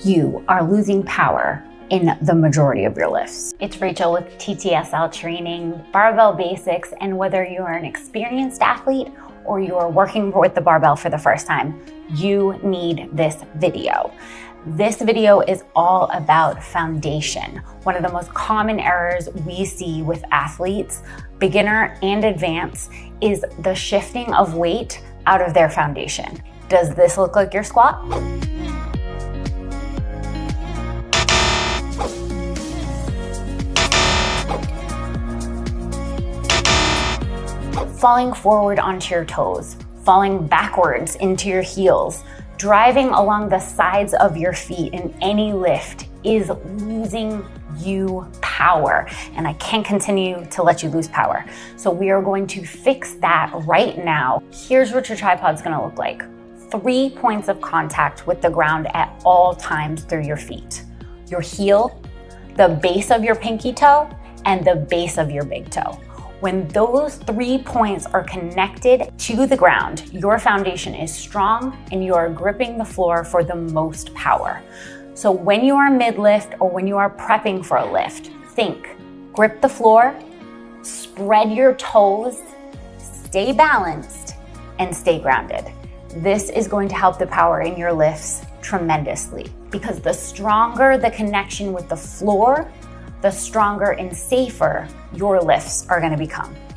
you are losing power in the majority of your lifts. It's Rachel with TTSL Training, Barbell Basics, and whether you are an experienced athlete or you are working with the barbell for the first time, you need this video. This video is all about foundation. One of the most common errors we see with athletes, beginner and advanced, is the shifting of weight out of their foundation. Does this look like your squat? Falling forward onto your toes, falling backwards into your heels, driving along the sides of your feet in any lift is losing you power. And I can't continue to let you lose power. So we are going to fix that right now. Here's what your tripod's gonna look like. 3 points of contact with the ground at all times through your feet. Your heel, the base of your pinky toe, and the base of your big toe. When those 3 points are connected to the ground, your foundation is strong and you are gripping the floor for the most power. So when you are mid-lift or when you are prepping for a lift, think, grip the floor, spread your toes, stay balanced, and stay grounded. This is going to help the power in your lifts tremendously because the stronger the connection with the floor, the stronger and safer your lifts are going to become.